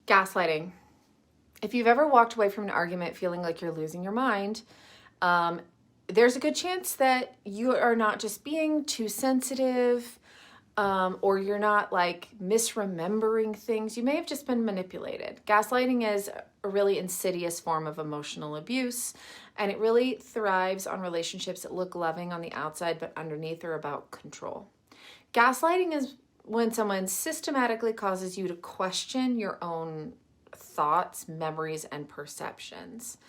Gaslighting. If you've ever walked away from an argument feeling like you're losing your mind, there's a good chance that you are not just being too sensitive, or you're not like misremembering things. You may have just been manipulated. Gaslighting is a really insidious form of emotional abuse, and it really thrives on relationships that look loving on the outside, but underneath are about control. Gaslighting is when someone systematically causes you to question your own thoughts, memories, and perceptions.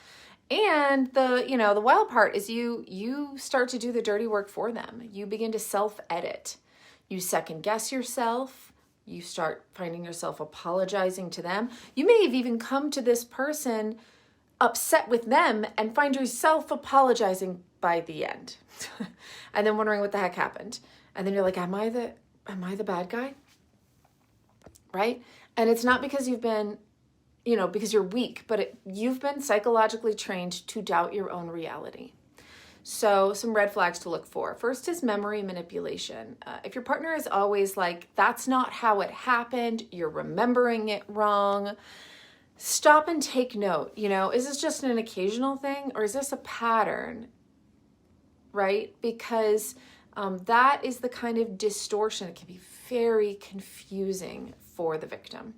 And the wild part is you start to do the dirty work for them. You begin to self-edit. You second guess yourself. You start finding yourself apologizing to them. You may have even come to this person upset with them and find yourself apologizing by the end. And then wondering what the heck happened. And then you're like, am I the bad guy? Right? And it's not because you've been, because you're weak, but you've been psychologically trained to doubt your own reality. So some red flags to look for. First is memory manipulation. If your partner is always like, that's not how it happened, you're remembering it wrong, stop and take note. Is this just an occasional thing or is this a pattern? Right? Because that is the kind of distortion that can be very confusing for the victim.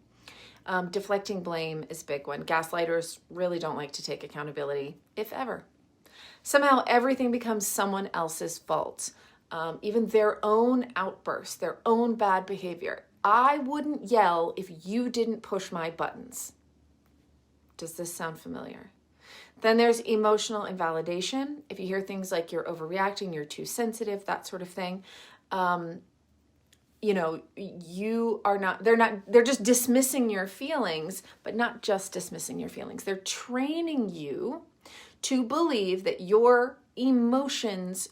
Deflecting blame is a big one. Gaslighters really don't like to take accountability, if ever. Somehow everything becomes someone else's fault. Even their own outbursts, their own bad behavior. I wouldn't yell if you didn't push my buttons. Does this sound familiar? Then there's emotional invalidation. If you hear things like you're overreacting, you're too sensitive, that sort of thing. They're just dismissing your feelings, but not just dismissing your feelings. They're training you to believe that your emotions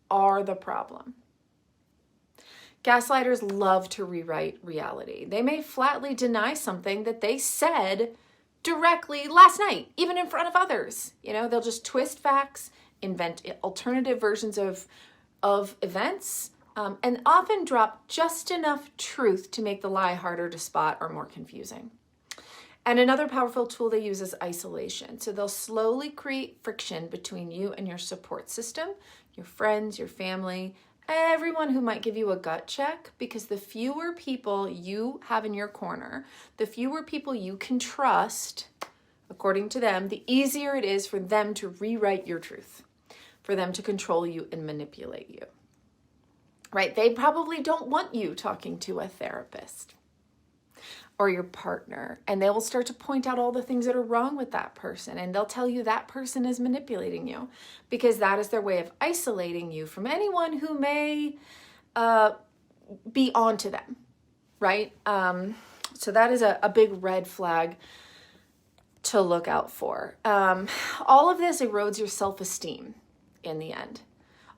are the problem. Gaslighters love to rewrite reality. They may flatly deny something that they said directly last night, even in front of others. They'll just twist facts, invent alternative versions of events, and often drop just enough truth to make the lie harder to spot or more confusing. And another powerful tool they use is isolation. So they'll slowly create friction between you and your support system, your friends, your family, everyone who might give you a gut check, because the fewer people you have in your corner, the fewer people you can trust, according to them, the easier it is for them to rewrite your truth, for them to control you and manipulate you. Right? They probably don't want you talking to a therapist or your partner, and they will start to point out all the things that are wrong with that person, and they'll tell you that person is manipulating you because that is their way of isolating you from anyone who may be onto them, right? So that is a big red flag to look out for. All of this erodes your self-esteem in the end.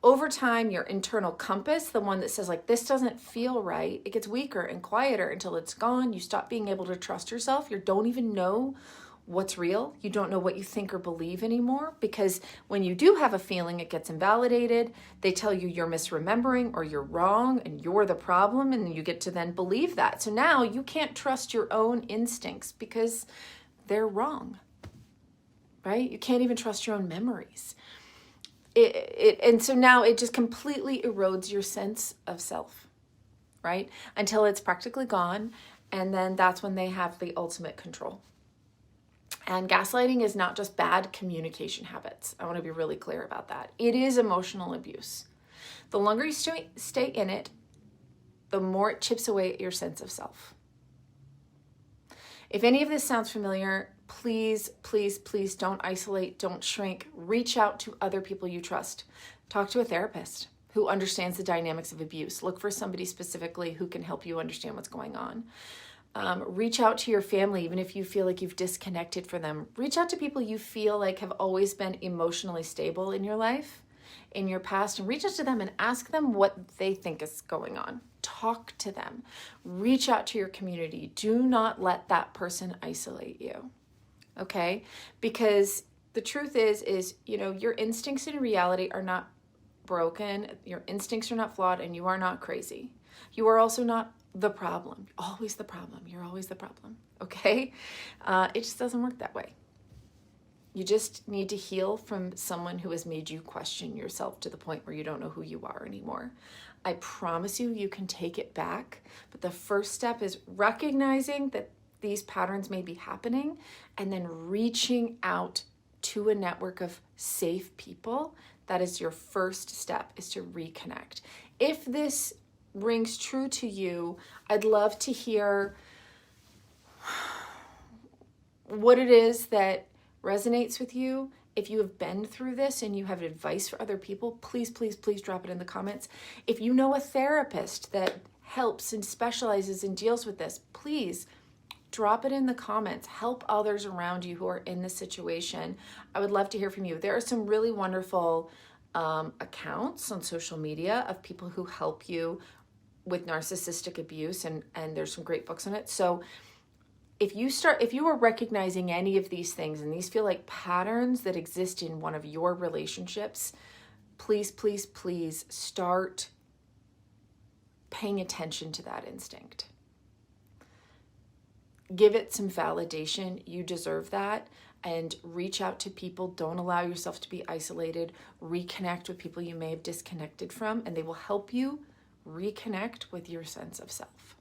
Over time, your internal compass, the one that says like, this doesn't feel right, it gets weaker and quieter until it's gone. You stop being able to trust yourself. You don't even know what's real. You don't know what you think or believe anymore, because when you do have a feeling, it gets invalidated. They tell you you're misremembering or you're wrong and you're the problem, and you get to then believe that. So now you can't trust your own instincts because they're wrong, right? You can't even trust your own memories. And so now it just completely erodes your sense of self, right? Until it's practically gone. And then that's when they have the ultimate control. And gaslighting is not just bad communication habits. I want to be really clear about that. It is emotional abuse. The longer you stay in it, the more it chips away at your sense of self. If any of this sounds familiar, please, please, please don't isolate, don't shrink. Reach out to other people you trust. Talk to a therapist who understands the dynamics of abuse. Look for somebody specifically who can help you understand what's going on. Reach out to your family, even if you feel like you've disconnected from them. Reach out to people you feel like have always been emotionally stable in your life, in your past, and reach out to them and ask them what they think is going on. Talk to them. Reach out to your community. Do not let that person isolate you. Okay? Because the truth is, your instincts in reality are not broken. Your instincts are not flawed, and you are not crazy. You are also not the problem. Always the problem. You're always the problem. okay? It just doesn't work that way. You just need to heal from someone who has made you question yourself to the point where you don't know who you are anymore. I promise you, you can take it back. But the first step is recognizing that these patterns may be happening and then reaching out to a network of safe people. That is your first step, is to reconnect. If this rings true to you, I'd love to hear what it is that resonates with you. If you have been through this and you have advice for other people, please, please, please drop it in the comments. If you know a therapist that helps and specializes and deals with this, please drop it in the comments. Help others around you who are in this situation. I would love to hear from you. There are some really wonderful accounts on social media of people who help you with narcissistic abuse, and there's some great books on it. So if you are recognizing any of these things and these feel like patterns that exist in one of your relationships, please, please, please start paying attention to that instinct. Give it some validation. You deserve that. And reach out to people. Don't allow yourself to be isolated. Reconnect with people you may have disconnected from, and they will help you reconnect with your sense of self.